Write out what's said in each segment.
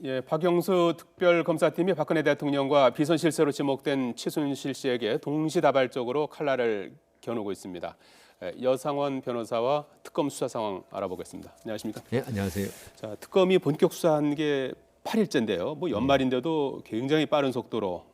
예, 박영수 특별검사팀이 박근혜 대통령과 비선 실세로 지목된 최순실 씨에게 동시다발적으로 칼날을 겨누고 있습니다. 여상원 변호사와 특검 수사 상황 알아보겠습니다. 안녕하십니까? 네, 안녕하세요. 자, 특검이 본격 수사한 게 8일째인데요. 뭐 연말인데도 굉장히 빠른 속도로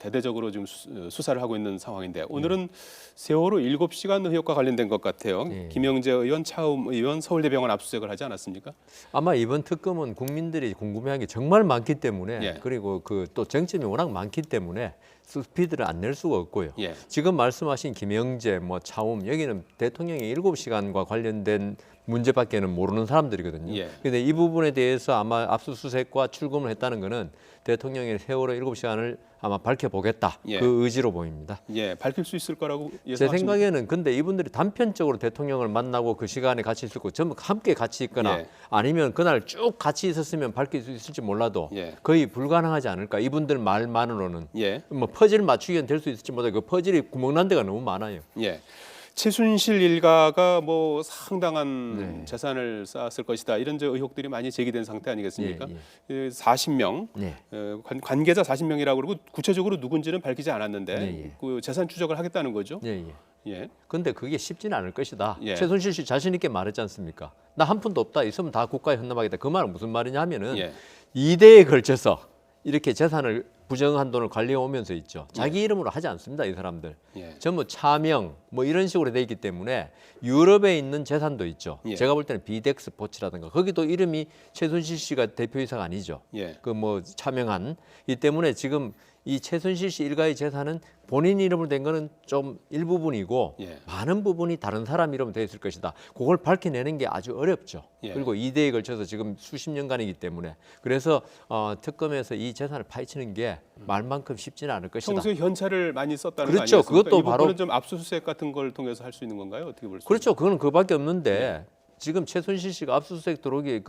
대대적으로 지금 수사를 하고 있는 상황인데 오늘은 세월호 7시간 의혹과 관련된 것 같아요. 김영재 의원, 차움 의원 서울대병원 압수수색을 하지 않았습니까? 아마 이번 특검은 국민들이 궁금해하는 게 정말 많기 때문에 예. 그리고 그 또 쟁점이 워낙 많기 때문에 스피드를 안 낼 수가 없고요. 예. 지금 말씀하신 김영재, 차움 여기는 대통령의 7시간과 관련된 문제밖에는 모르는 사람들이거든요. 예. 그런데 이 부분에 대해서 아마 압수수색과 출금을 했다는 것은 대통령의 세월호 7시간을 아마 밝혀보겠다. 예. 그 의지로 보입니다. 예, 밝힐 수 있을 거라고 제 예상하십니까? 생각에는 근데 이분들이 단편적으로 대통령을 만나고 그 시간에 같이 있을 거 전부 함께 같이 있거나 예. 아니면 그날 쭉 같이 있었으면 밝힐 수 있을지 몰라도 예. 거의 불가능하지 않을까. 이분들 말만으로는 예. 퍼즐 맞추기는 될 수 있을지 몰라도 그 퍼즐이 구멍난 데가 너무 많아요. 예. 최순실 일가가 상당한 재산을 쌓았을 것이다. 이런 의혹들이 많이 제기된 상태 아니겠습니까? 40명, 관계자 40명이라고 그러고 구체적으로 누군지는 밝히지 않았는데 그 재산 추적을 하겠다는 거죠. 예. 근데 그게 쉽지는 않을 것이다. 예. 최순실 씨 자신 있게 말했지 않습니까? 나 한 푼도 없다. 있으면 다 국가에 헌납하겠다. 그 말은 무슨 말이냐 하면은 예. 2대에 걸쳐서 이렇게 재산을 부정한 돈을 관리해 오면서 있죠. 자기 이름으로 하지 않습니다. 이 사람들. 예. 전부 차명 이런 식으로 돼 있기 때문에 유럽에 있는 재산도 있죠. 예. 제가 볼 때는 비덱스 포츠라든가 거기도 이름이 최순실 씨가 대표이사가 아니죠. 예. 차명한 이 때문에 지금 이 최순실 씨 일가의 재산은 본인 이름으로 된 거는 좀 일부분이고 예. 많은 부분이 다른 사람 이름으로 되어 있을 것이다. 그걸 밝혀내는 게 아주 어렵죠. 예. 그리고 2대에 걸쳐서 지금 수십 년간이기 때문에 그래서 특검에서 이 재산을 파헤치는 게 말만큼 쉽지는 않을 것이다. 평소에 현찰을 많이 썼다는 그렇죠. 거 아니겠습니까? 그것도 이 부분은 바로 좀 압수수색 같은 걸 통해서 할 수 있는 건가요? 어떻게 볼 수? 그렇죠. 그건 그밖에 없는데 지금 최순실 씨가 압수수색 들어오기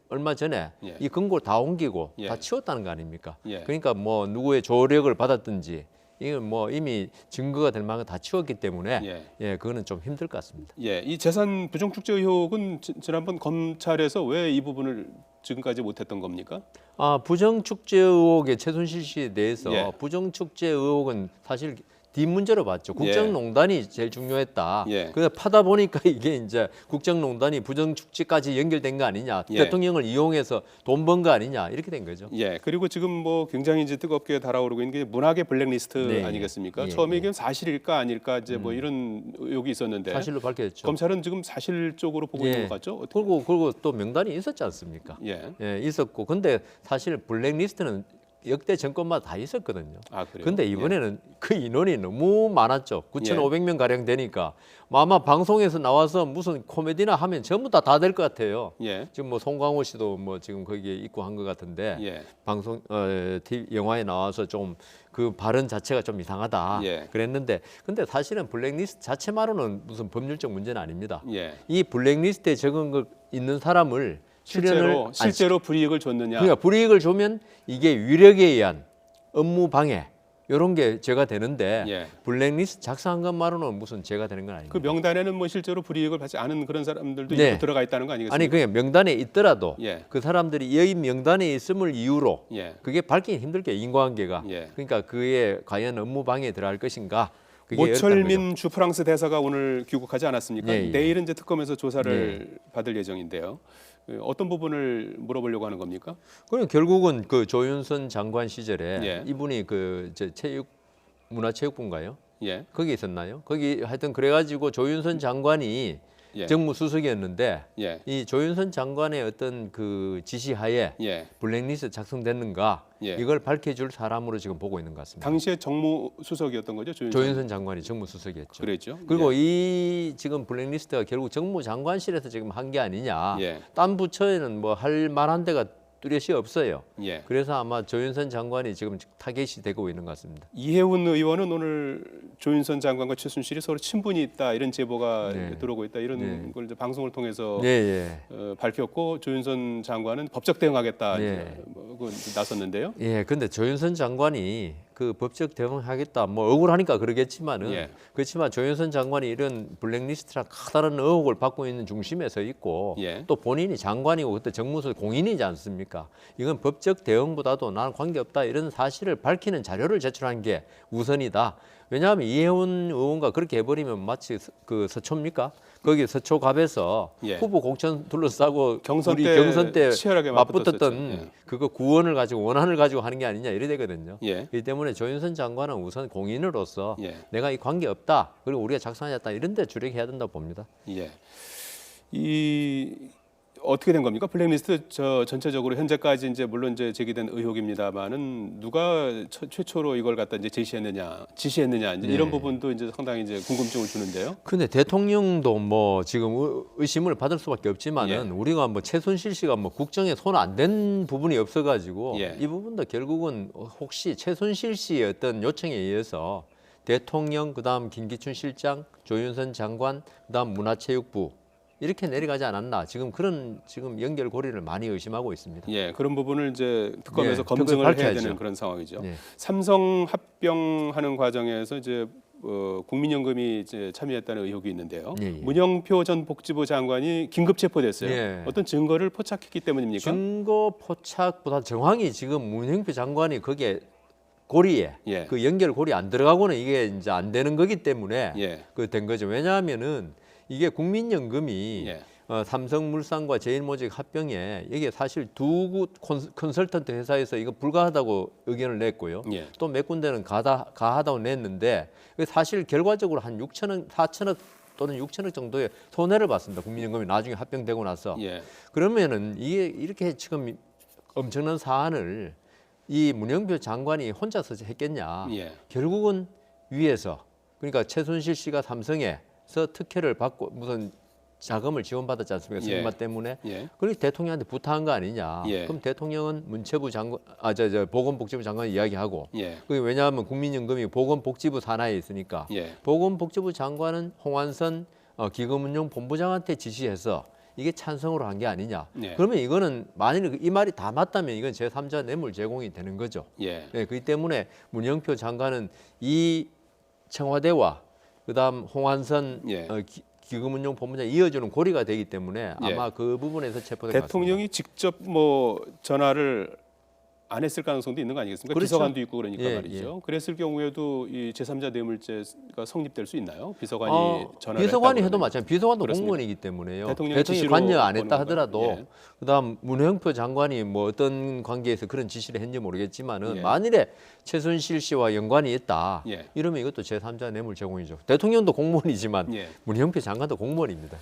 얼마 전에 예. 이 금고를 다 옮기고 예. 다 치웠다는 거 아닙니까? 예. 그러니까 누구의 조력을 받았든지 이건 이미 증거가 될 만큼 다 치웠기 때문에 그거는 좀 힘들 것 같습니다. 예, 이 재산 부정 축제 의혹은 지난번 검찰에서 왜 이 부분을 지금까지 못했던 겁니까? 부정축제 의혹의 최순실 씨에 대해서 예. 부정축제 의혹은 사실 뒷문제로 봤죠. 국정농단이 제일 중요했다. 예. 그래서 파다 보니까 이게 이제 국정농단이 부정축제까지 연결된 거 아니냐. 대통령을 이용해서 돈 번 거 아니냐. 이렇게 된 거죠. 예, 그리고 지금 굉장히 이제 뜨겁게 달아오르고 있는 게 문학의 블랙리스트 아니겠습니까? 처음에 이게 사실일까 아닐까 이제 이런 의혹이 있었는데 사실로 밝혀졌죠. 검찰은 지금 사실적으로 보고 있는 것 같죠? 그리고 또 명단이 있었지 않습니까? 있었고 근데 사실 블랙리스트는 역대 정권마다 다 있었거든요. 그래요? 근데 이번에는 그 인원이 너무 많았죠. 9,500명 가량 되니까 아마 방송에서 나와서 무슨 코미디나 하면 전부 다 될 것 같아요. 지금 송강호 씨도 지금 거기에 있고 한 것 같은데 방송 영화에 나와서 좀 그 발언 자체가 좀 이상하다 그랬는데 근데 사실은 블랙리스트 자체만으로는 무슨 법률적 문제는 아닙니다. 이 블랙리스트에 적은 있는 사람을 실제로 불이익을 줬느냐? 그러니까 불이익을 주면 이게 위력에 의한 업무 방해 이런 게 죄가 되는데 블랙리스트 작성한 것만으로는 무슨 죄가 되는 건 아닙니다. 그 명단에는 실제로 불이익을 받지 않은 그런 사람들도 있고 들어가 있다는 거 아니겠습니까? 아니 그냥 명단에 있더라도 그 사람들이 여기 명단에 있음을 이유로 그게 밝히기 힘들게 인과관계가 그러니까 그에 과연 업무 방해에 들어갈 것인가? 모철민 주 프랑스 대사가 오늘 귀국하지 않았습니까? 내일은 이제 특검에서 조사를 받을 예정인데요. 어떤 부분을 물어보려고 하는 겁니까? 그럼 결국은 그 조윤선 장관 시절에 이분이 문화체육부인가요? 거기 있었나요? 거기 하여튼 그래가지고 조윤선 장관이 정무수석이었는데 이 조윤선 장관의 어떤 그 지시하에 블랙리스트 작성됐는가 이걸 밝혀줄 사람으로 지금 보고 있는 것 같습니다. 당시에 정무수석이었던 거죠? 조윤선 장관이 정무수석이었죠. 그랬죠. 그리고 이 지금 블랙리스트가 결국 정무장관실에서 지금 한 게 아니냐. 딴 부처에는 할 만한 데가 뚜렷이 없어요. 그래서 아마 조윤선 장관이 지금 타겟이 되고 있는 것 같습니다. 이해훈 의원은 오늘 조윤선 장관과 최순실이 서로 친분이 있다 이런 제보가 들어오고 있다 이런 걸 이제 방송을 통해서 밝혔고 조윤선 장관은 법적 대응하겠다 나섰는데요. 근데 조윤선 장관이 그 법적 대응하겠다 뭐 억울하니까 그러겠지만은 예. 그렇지만 조윤선 장관이 이런 블랙리스트랑 커다란 의혹을 받고 있는 중심에 서 있고 예. 또 본인이 장관이고 그때 정무수 공인이지 않습니까? 이건 법적 대응보다도 나는 관계없다 이런 사실을 밝히는 자료를 제출하는 게 우선이다. 왜냐하면 이혜원 의원과 그렇게 해버리면 마치 그 서초입니까? 거기 서초갑에서 예. 후보 공천 둘러싸고 경선 우리 때 경선 때 치열하게 맞붙었던 예. 그거 구원을 가지고 원한을 가지고 하는 게 아니냐 이래 되거든요. 예. 그렇기 때문에 조윤선 장관은 우선 공인으로서 예. 내가 이 관계 없다 그리고 우리가 작성하였다 이런 데 주력해야 된다고 봅니다. 예. 이 어떻게 된 겁니까? 블랙리스트 전체적으로 현재까지 이제 물론 이제 제기된 의혹입니다만은 누가 최초로 이걸 갖다 이제 지시했느냐 이제 이런 부분도 이제 상당히 이제 궁금증을 주는데요. 근데 대통령도 뭐 지금 의심을 받을 수밖에 없지만은 우리가 뭐 최순실 씨가 뭐 국정에 손 안 댄 부분이 없어가지고 이 부분도 결국은 혹시 최순실 씨의 어떤 요청에 의해서 대통령 그다음 김기춘 실장, 조윤선 장관 그다음 문화체육부 이렇게 내려가지 않았나 지금 그런 지금 연결고리를 많이 의심하고 있습니다. 예, 그런 부분을 이제 특검에서 예, 검증을 밝혀야죠. 해야 되는 그런 상황이죠. 예. 삼성 합병하는 과정에서 이제 국민연금이 이제 참여했다는 의혹이 있는데요. 예, 예. 문영표 전 복지부 장관이 긴급 체포됐어요. 예. 어떤 증거를 포착했기 때문입니까? 증거 포착보다 정황이 지금 문영표 장관이 거기에 고리에 예. 그 연결 고리 안 들어가고는 이게 이제 안 되는 거기 때문에 예. 그 된 거죠. 왜냐하면은 이게 국민연금이 예. 삼성물산과 제일모직 합병에 이게 사실 두 컨설턴트 회사에서 이거 불가하다고 의견을 냈고요. 예. 또 몇 군데는 가하다고 냈는데 사실 결과적으로 한 6천억, 4천억 또는 6천억 정도의 손해를 봤습니다. 국민연금이 나중에 합병되고 나서. 예. 그러면은 이게 이렇게 지금 엄청난 사안을 이 문영표 장관이 혼자서 했겠냐? 예. 결국은 위에서 그러니까 최순실 씨가 삼성에서 특혜를 받고 무슨 자금을 지원받았지 않습니까? 승마 때문에. 예. 그리고 대통령한테 부탁한 거 아니냐? 예. 그럼 대통령은 문체부 장관, 보건복지부 장관 이야기하고. 예. 그게 왜냐하면 국민연금이 보건복지부 산하에 있으니까. 예. 보건복지부 장관은 홍완선 기금운용본부장한테 지시해서 이게 찬성으로 한 게 아니냐. 예. 그러면 이거는 만일 이 말이 다 맞다면 이건 제3자 뇌물 제공이 되는 거죠. 예. 네, 그렇기 때문에 문영표 장관은 이 청와대와 그다음 홍완선 예. 기금운용본부장 이어주는 고리가 되기 때문에 아마 그 부분에서 체포될 것 같습니다. 대통령이 직접 뭐 전화를 안 했을 가능성도 있는 거 아니겠습니까? 그렇죠. 비서관도 있고 그러니까 예, 말이죠. 그랬을 경우에도 이 제3자 뇌물죄가 성립될 수 있나요? 비서관이 전화를 비서관이 했다고 해도 그러면. 마찬가지. 비서관도 그렇습니다. 공무원이기 때문에요. 대통령이 대통령이 지시로 관여 안 보는 했다 건가요? 하더라도 예. 그다음 문영표 장관이 뭐 어떤 관계에서 그런 지시를 했는지 모르겠지만은 예. 만일에 최순실 씨와 연관이 있다. 예. 이러면 이것도 제3자 뇌물 제공이죠. 대통령도 공무원이지만 예. 문영표 장관도 공무원입니다.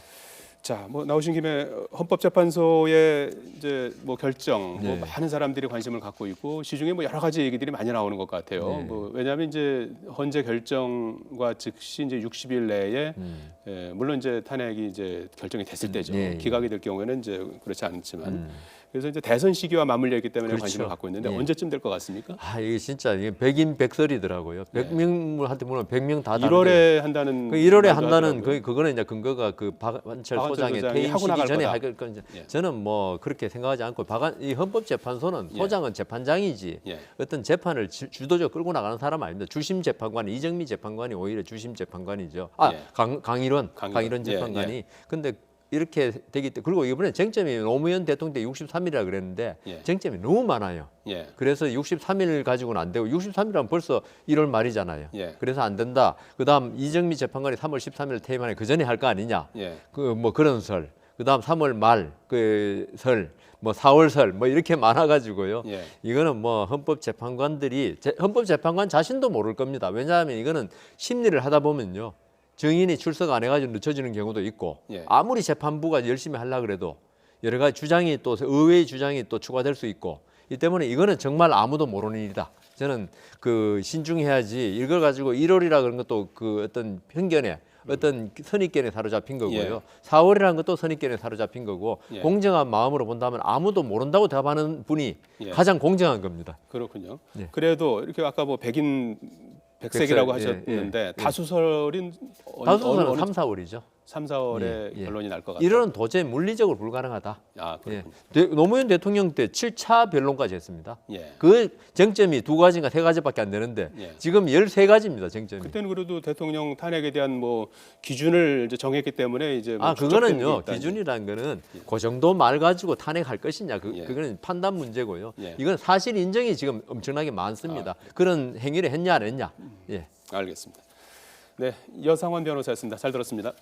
자, 뭐 나오신 김에 헌법재판소의 이제 뭐 결정, 뭐 네. 많은 사람들이 관심을 갖고 있고 시중에 뭐 여러 가지 얘기들이 많이 나오는 것 같아요. 네. 뭐 왜냐하면 이제 헌재 결정과 즉시 이제 60일 내에 물론 이제 탄핵이 이제 결정이 됐을 때죠. 예, 예. 기각이 될 경우에는 이제 그렇지 않지만 그래서 이제 대선 시기와 맞물려 있기 때문에 그렇죠. 관심을 갖고 있는데 예. 언제쯤 될 것 같습니까? 이게 진짜 이게 백인백설이더라고요. 100명한테 물으면 100명 다 다르게. 1월에 한다는 그 1월에 말도 한다는 하더라고요. 그거는 이제 근거가 그 박완철 소장의 소장이 퇴임 하고 시기 나갈 전에 거다. 할 건지 예. 저는 뭐 그렇게 생각하지 않고 이 헌법재판소는 예. 소장은 재판장이지 예. 어떤 재판을 주도적으로 끌고 나가는 사람 아닙니다. 주심 재판관 이정미 재판관이 오히려 주심 재판관이죠. 예. 강일원 강일원. 재판관이. 예. 근데 이렇게 되기 때문에 그리고 이번에 쟁점이 노무현 대통령 때 63일이라 그랬는데 예. 쟁점이 너무 많아요. 예. 그래서 63일 가지고는 안 되고 63일이면 벌써 1월 말이잖아요. 예. 그래서 안 된다. 그다음 이정미 재판관이 3월 13일 퇴임하는 그 전에 할 거 아니냐. 예. 그 뭐 그런 설. 그다음 3월 말 그 설. 뭐 4월 설 뭐 이렇게 많아 가지고요. 예. 이거는 뭐 헌법재판관들이 헌법재판관 자신도 모를 겁니다. 왜냐하면 이거는 심리를 하다 보면요. 증인이 출석 안 해가지고 늦춰지는 경우도 있고 예. 아무리 재판부가 열심히 하려 그래도 여러 가지 주장이 또 의외의 주장이 또 추가될 수 있고 이 때문에 이거는 정말 아무도 모르는 일이다. 저는 그 신중해야지 이걸 가지고 1월이라 그런 것도 그 어떤 편견에 어떤 선입견에 사로잡힌 거고요. 예. 4월이라는 것도 선입견에 사로잡힌 거고 예. 공정한 마음으로 본다면 아무도 모른다고 대답하는 분이 예. 가장 공정한 겁니다. 그렇군요. 예. 그래도 이렇게 아까 뭐 백색이라고 백설, 하셨는데 예. 다수설인 다수설은 3, 4월이죠. 3, 4월에 예. 결론이 날 것 같다. 이런 도저히 물리적으로 불가능하다. 아, 예. 그렇군요. 노무현 대통령 때 7차 변론까지 했습니다. 예. 그 쟁점이 2가지인가 3가지밖에 안 되는데 예. 지금 13가지입니다. 쟁점이. 그때는 그래도 대통령 탄핵에 대한 뭐 기준을 이제 정했기 때문에 이제 뭐 그거는요. 기준이라는 거는 그 정도 말 가지고 탄핵할 것이냐 그거는 판단 문제고요. 예. 이건 사실 인정이 지금 엄청나게 많습니다. 그런 행위를 했냐 안 했냐. 예. 알겠습니다. 네, 여상원 변호사였습니다. 잘 들었습니다.